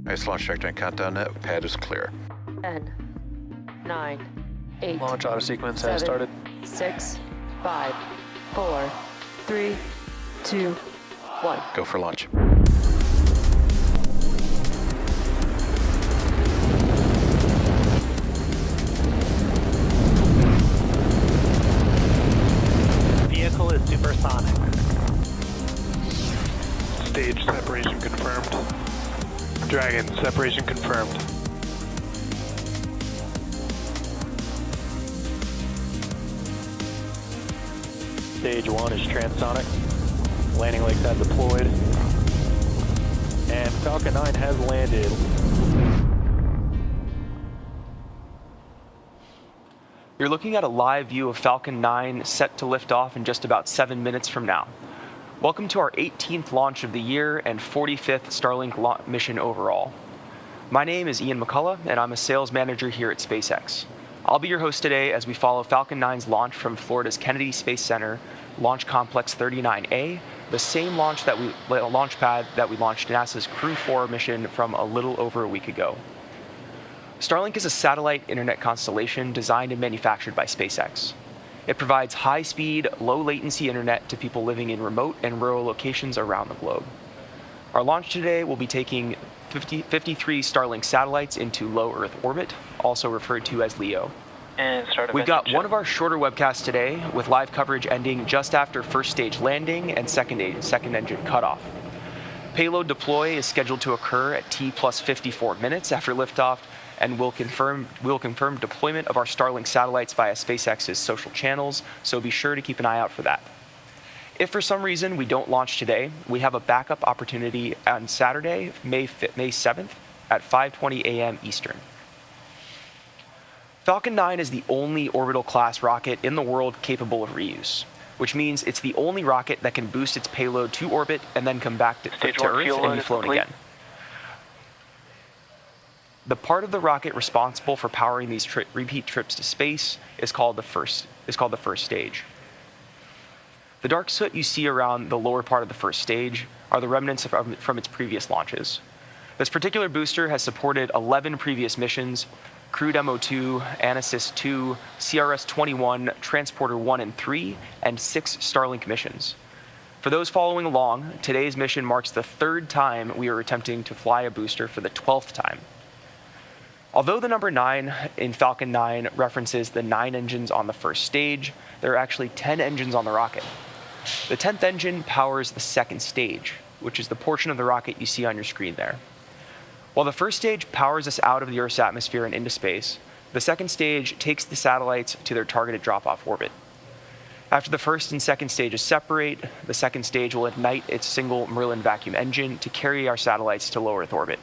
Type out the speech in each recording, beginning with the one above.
Nice launch trajectory and countdown net. Pad is clear. 10, 9, 8, Launch auto sequence has started. 6, 5, 4, 3, 2, 1. Go for launch. Vehicle is supersonic. Stage separation confirmed. Dragon, separation confirmed. Stage 1 is transonic. Landing legs have deployed. And Falcon 9 has landed. You're looking at a live view of Falcon 9 set to lift off in just about 7 minutes from now. Welcome to our 18th launch of the year and 45th Starlink mission overall. My name is Ian McCullough, and I'm a sales manager here at SpaceX. I'll be your host today as we follow Falcon 9's launch from Florida's Kennedy Space Center, Launch Complex 39A, the same launch pad that we launched NASA's Crew 4 mission from a little over a week ago. Starlink is a satellite internet constellation designed and manufactured by SpaceX. It provides high-speed, low-latency internet to people living in remote and rural locations around the globe. Our launch today will be taking 53 Starlink satellites into low Earth orbit, also referred to as LEO. And start We've got one of our shorter webcasts today, with live coverage ending just after first stage landing and second engine cutoff. Payload deploy is scheduled to occur at T plus 54 minutes after liftoff, and we'll confirm deployment of our Starlink satellites via SpaceX's social channels, so be sure to keep an eye out for that. If for some reason we don't launch today, we have a backup opportunity on Saturday, May 7th at 5:20 a.m. Eastern. Falcon 9 is the only orbital class rocket in the world capable of reuse, which means it's the only rocket that can boost its payload to orbit and then come back to Earth and be flown again. The part of the rocket responsible for powering these repeat trips to space is called the first stage. The dark soot you see around the lower part of the first stage are the remnants from its previous launches. This particular booster has supported 11 previous missions: Crew Demo 2, Anasis 2, CRS-21, Transporter 1 and 3, and 6 Starlink missions. For those following along, today's mission marks the 3rd time we are attempting to fly a booster for the 12th time. Although the number 9 in Falcon 9 references the 9 engines on the first stage, there are actually 10 engines on the rocket. The 10th engine powers the second stage, which is the portion of the rocket you see on your screen there. While the first stage powers us out of the Earth's atmosphere and into space, the second stage takes the satellites to their targeted drop-off orbit. After the first and second stages separate, the second stage will ignite its single Merlin vacuum engine to carry our satellites to low Earth orbit.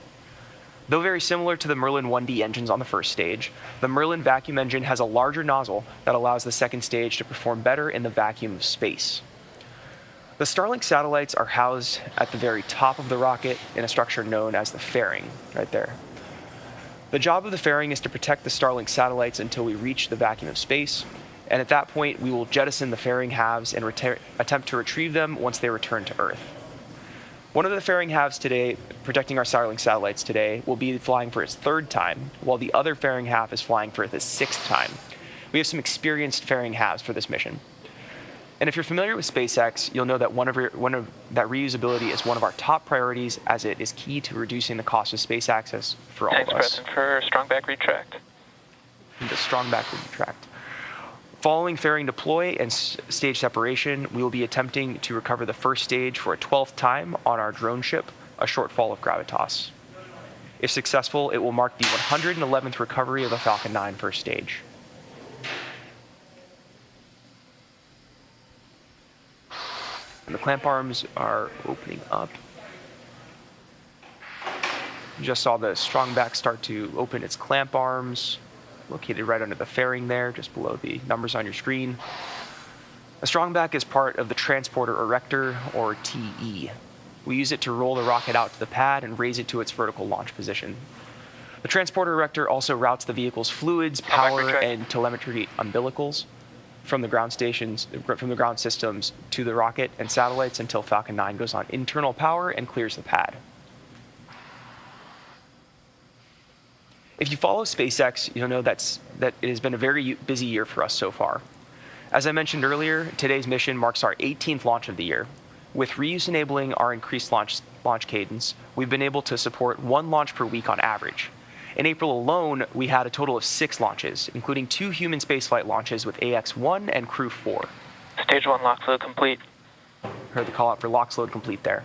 Though very similar to the Merlin 1D engines on the first stage, the Merlin vacuum engine has a larger nozzle that allows the second stage to perform better in the vacuum of space. The Starlink satellites are housed at the very top of the rocket in a structure known as the fairing, right there. The job of the fairing is to protect the Starlink satellites until we reach the vacuum of space, and at that point we will jettison the fairing halves and attempt to retrieve them once they return to Earth. One of the fairing halves today, protecting our Starlink satellites today, will be flying for its 3rd time, while the other fairing half is flying for its 6th time. We have some experienced fairing halves for this mission. And if you're familiar with SpaceX, you'll know that that reusability is one of our top priorities, as it is key to reducing the cost of space access for all of us. Present for strong back retract. The strong back retract. Following fairing deploy and stage separation, we will be attempting to recover the first stage for a 12th time on our drone ship, a shortfall of Gravitas. If successful, it will mark the 111th recovery of the Falcon 9 first stage. And the clamp arms are opening up. You just saw the strong back start to open its clamp arms, located right under the fairing there, just below the numbers on your screen. A strong back is part of the transporter erector, or TE. We use it to roll the rocket out to the pad and raise it to its vertical launch position. The transporter erector also routes the vehicle's fluids, power, and telemetry umbilicals from the ground systems to the rocket and satellites until Falcon 9 goes on internal power and clears the pad. If you follow SpaceX, you'll know that it has been a very busy year for us so far. As I mentioned earlier, today's mission marks our 18th launch of the year. With reuse enabling our increased launch cadence, we've been able to support 1 launch per week on average. In April alone, we had a total of 6 launches, including 2 human spaceflight launches with AX-1 and Crew 4. Stage 1 lock load complete. Heard the call out for LOX load complete there.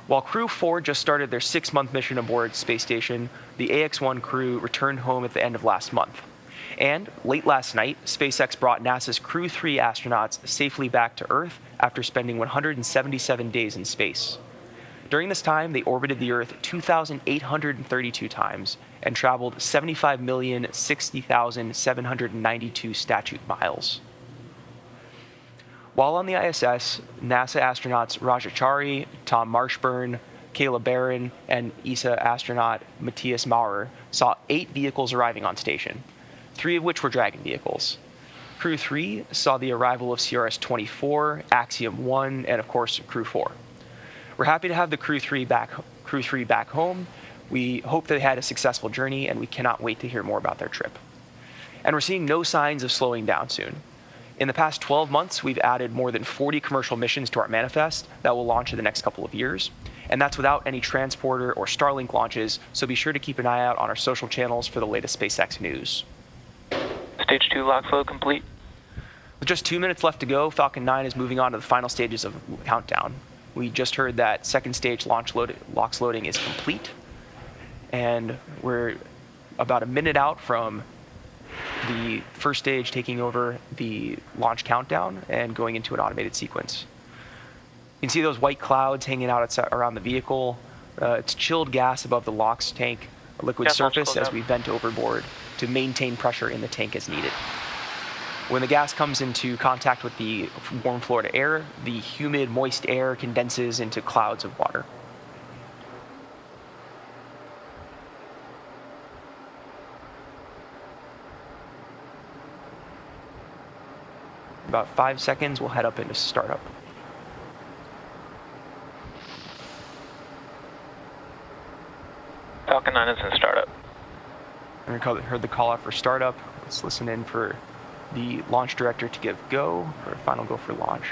While Crew 4 just started their 6-month mission aboard space station, the AX-1 crew returned home at the end of last month. And late last night, SpaceX brought NASA's Crew 3 astronauts safely back to Earth after spending 177 days in space. During this time, they orbited the Earth 2,832 times and traveled 75,060,792 statute miles. While on the ISS, NASA astronauts Rajachari, Tom Marshburn, Kayla Barron, and ESA astronaut Matthias Maurer saw 8 vehicles arriving on station, 3 of which were Dragon vehicles. Crew 3 saw the arrival of CRS-24, Axiom-1, and of course, Crew 4. We're happy to have the Crew 3 back home. We hope they had a successful journey, and we cannot wait to hear more about their trip. And we're seeing no signs of slowing down soon. In the past 12 months, we've added more than 40 commercial missions to our manifest that will launch in the next couple of years. And that's without any transporter or Starlink launches, so be sure to keep an eye out on our social channels for the latest SpaceX news. Stage 2 lock load complete. With just 2 minutes left to go, Falcon 9 is moving on to the final stages of countdown. We just heard that second stage LOX loading is complete, and we're about a minute out from the first stage taking over the launch countdown and going into an automated sequence. You can see those white clouds hanging out around the vehicle. It's chilled gas above the LOX tank, a liquid surface as we vent overboard to maintain pressure in the tank as needed. When the gas comes into contact with the warm Florida air, the humid, moist air condenses into clouds of water. About 5 seconds, we'll head up into startup. Falcon 9 is in startup. We heard the call out for startup. Let's listen in for the launch director to give go, or final go for launch.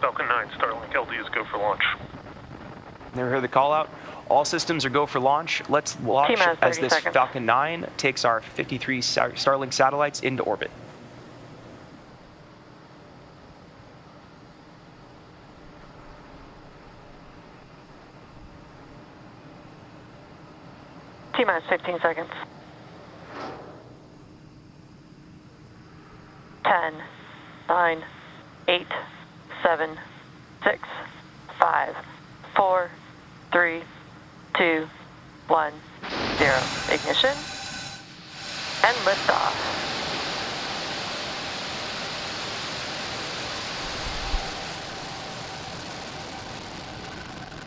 Falcon 9, Starlink LD is go for launch. Never heard the call out. All systems are go for launch. Let's launch T-minus as 30 this seconds. Falcon 9 takes our 53 Starlink satellites into orbit. T-minus 15 seconds. 10, 9, 8, 7, 6, 5, 4, 3, 2, 1, 0. Ignition and liftoff.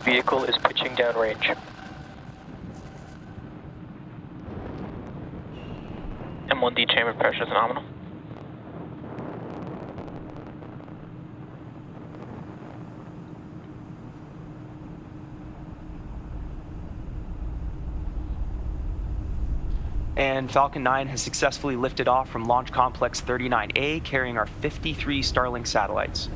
Vehicle is pitching downrange. M1D chamber pressure is nominal. And Falcon 9 has successfully lifted off from Launch Complex 39A, carrying our 53 Starlink satellites.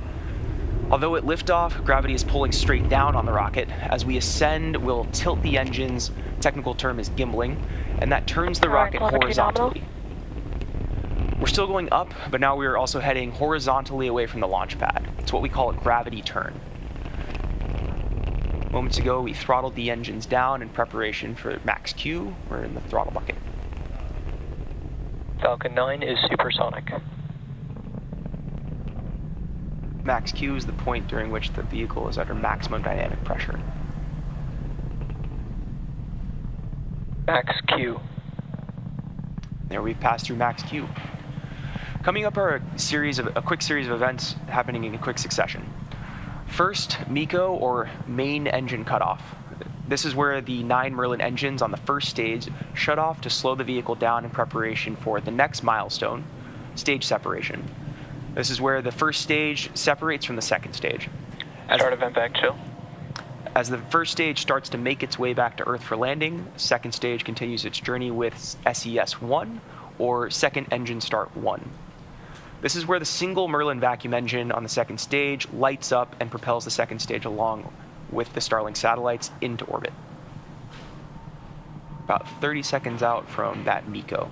Although at liftoff, gravity is pulling straight down on the rocket. As we ascend, we'll tilt the engines, technical term is gimbling, and that turns the rocket horizontally. We're still going up, but now we are also heading horizontally away from the launch pad. It's what we call a gravity turn. Moments ago, we throttled the engines down in preparation for max Q. We're in the throttle bucket. Falcon 9 is supersonic. Max Q is the point during which the vehicle is under maximum dynamic pressure. Max Q. There, we've passed through max Q. Coming up are a quick series of events happening in quick succession. First, MECO, or main engine cutoff. This is where the 9 Merlin engines on the first stage shut off to slow the vehicle down in preparation for the next milestone, stage separation. This is where the first stage separates from the second stage. Start event back chill. As the first stage starts to make its way back to Earth for landing, the second stage continues its journey with SES-1, or Second Engine Start 1. This is where the single Merlin vacuum engine on the second stage lights up and propels the second stage along with the Starlink satellites into orbit. About 30 seconds out from that MECO.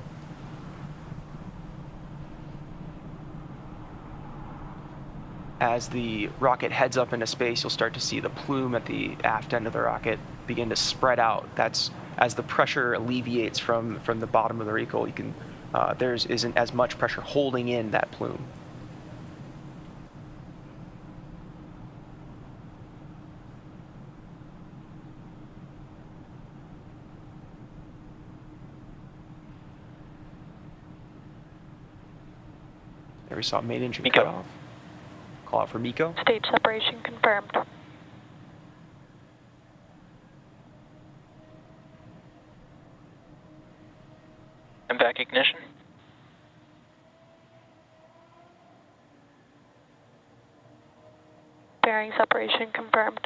As the rocket heads up into space, you'll start to see the plume at the aft end of the rocket begin to spread out. That's as the pressure alleviates from the bottom of the vehicle. You can there isn't as much pressure holding in that plume. There we saw main engine cut off. Call out for MECO. Stage separation confirmed. And back ignition. Bearing separation confirmed.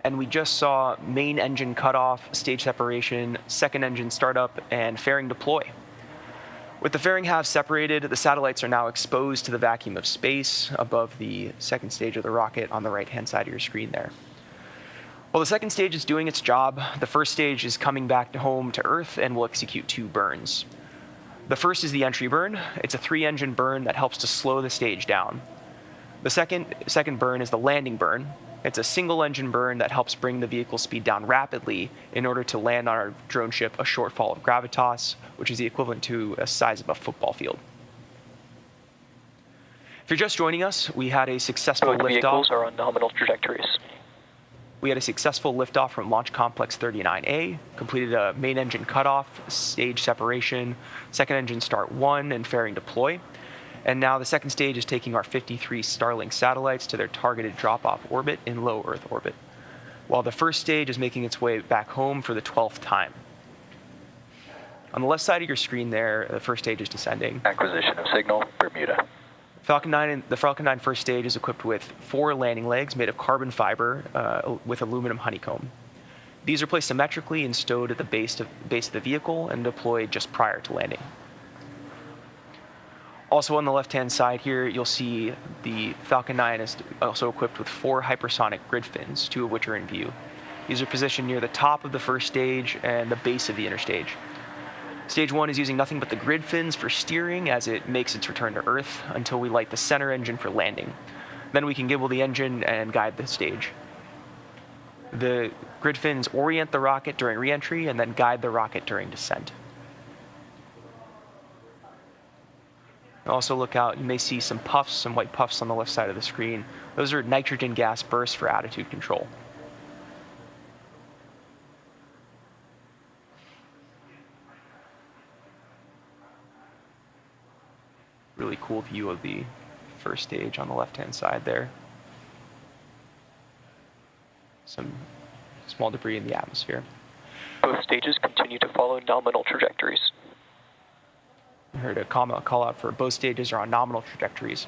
And we just saw main engine cutoff, stage separation, second engine startup, and fairing deploy. With the fairing halves separated, the satellites are now exposed to the vacuum of space above the second stage of the rocket on the right-hand side of your screen there. While the second stage is doing its job, the first stage is coming back home to Earth and will execute 2 burns. The first is the entry burn. It's a 3-engine burn that helps to slow the stage down. The second burn is the landing burn. It's a single-engine burn that helps bring the vehicle speed down rapidly in order to land on our drone ship a shortfall of gravitas, which is the equivalent to a size of a football field. If you're just joining us, we had a successful Both liftoff. vehicles are on nominal trajectories. We had a successful liftoff from Launch Complex 39A, completed a main engine cutoff, stage separation, second engine start 1, and fairing deploy. And now the second stage is taking our 53 Starlink satellites to their targeted drop-off orbit in low Earth orbit, while the first stage is making its way back home for the 12th time. On the left side of your screen there, the first stage is descending. Acquisition of signal, Bermuda. The Falcon 9 first stage is equipped with 4 landing legs made of carbon fiber with aluminum honeycomb. These are placed symmetrically and stowed at the base of the vehicle and deployed just prior to landing. Also on the left-hand side here, you'll see the Falcon 9 is also equipped with 4 hypersonic grid fins, 2 of which are in view. These are positioned near the top of the first stage and the base of the interstage. Stage 1 is using nothing but the grid fins for steering as it makes its return to Earth until we light the center engine for landing. Then we can gibble the engine and guide the stage. The grid fins orient the rocket during re-entry and then guide the rocket during descent. Also look out, you may see some puffs, some white puffs on the left side of the screen. Those are nitrogen gas bursts for attitude control. Really cool view of the first stage on the left-hand side there. Some small debris in the atmosphere. Both stages continue to follow nominal trajectories. I heard a call out for both stages are on nominal trajectories.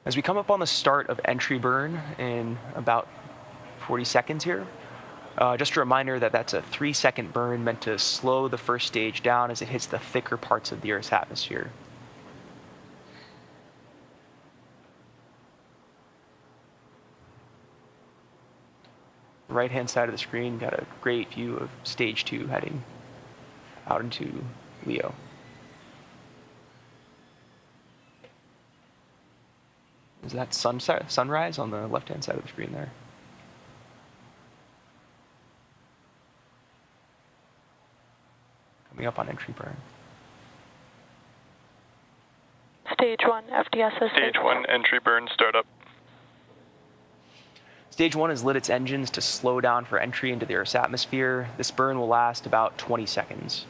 As we come up on the start of entry burn in about 40 seconds here, just a reminder that that's a 3-second burn meant to slow the first stage down as it hits the thicker parts of the Earth's atmosphere. Right-hand side of the screen got a great view of stage 2 heading out into Leo. Is that sunrise on the left-hand side of the screen there? Coming up on entry burn. Stage 1, FDSS. Stage 1, entry burn, startup. Stage 1 has lit its engines to slow down for entry into the Earth's atmosphere. This burn will last about 20 seconds.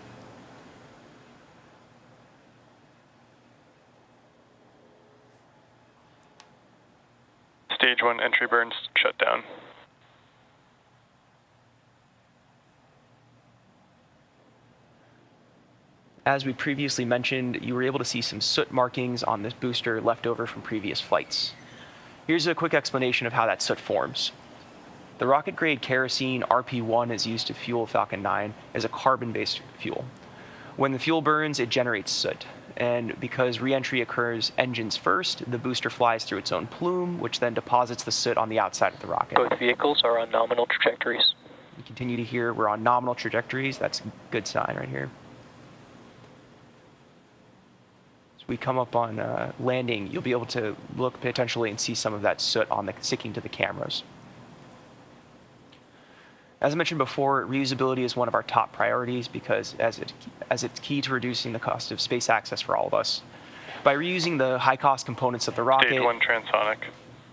Stage 1 entry burns shut down. As we previously mentioned, you were able to see some soot markings on this booster left over from previous flights. Here's a quick explanation of how that soot forms. The rocket-grade kerosene RP1 is used to fuel Falcon 9 as a carbon-based fuel. When the fuel burns, it generates soot. And because re-entry occurs engines first, the booster flies through its own plume, which then deposits the soot on the outside of the rocket. Both vehicles are on nominal trajectories. You continue to hear we're on nominal trajectories. That's a good sign right here. As we come up on landing, you'll be able to look potentially and see some of that soot sticking to the cameras. As I mentioned before, reusability is one of our top priorities because as it's key to reducing the cost of space access for all of us. By reusing the high-cost components of the rocket, Stage 1 transonic.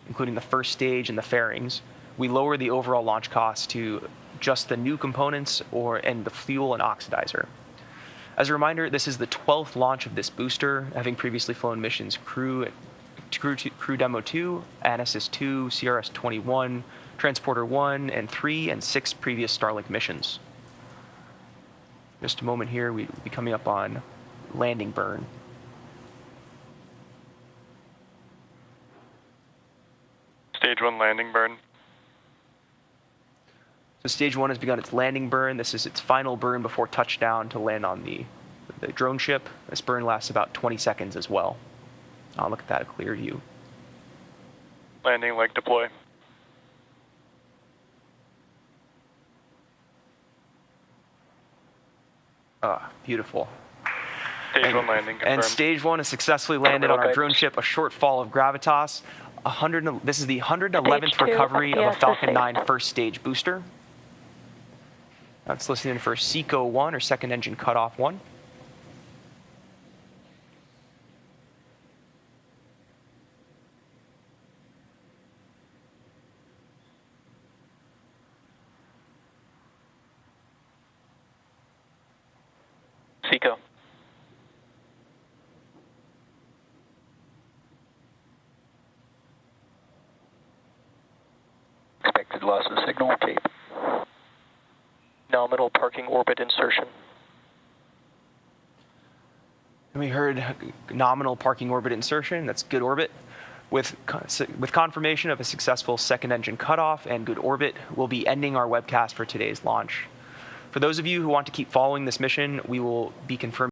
including the first stage and the fairings, we lower the overall launch cost to just the new components and the fuel and oxidizer. As a reminder, this is the 12th launch of this booster, having previously flown missions Crew Demo 2, Anasis 2, CRS 21, Transporter 1 and 3, and 6 previous Starlink missions. Just a moment here, we'll be coming up on landing burn. Stage 1 landing burn. So stage 1 has begun its landing burn. This is its final burn before touchdown to land on the drone ship. This burn lasts about 20 seconds as well. I'll look at that a clear view. Landing leg deploy. Ah, beautiful. Stage 1 landing confirmed. And stage 1 has successfully landed on our drone ship, a short fall of gravitas. This is the 111th Stage 2 recovery of a FTSA. Falcon 9 first stage booster. That's listening for SECO 1 or second engine cutoff 1. SECO. Expected loss of signal tape. Nominal parking orbit insertion. And we heard nominal parking orbit insertion. That's good orbit. With confirmation of a successful second engine cutoff and good orbit, we'll be ending our webcast for today's launch. For those of you who want to keep following this mission, we will be confirming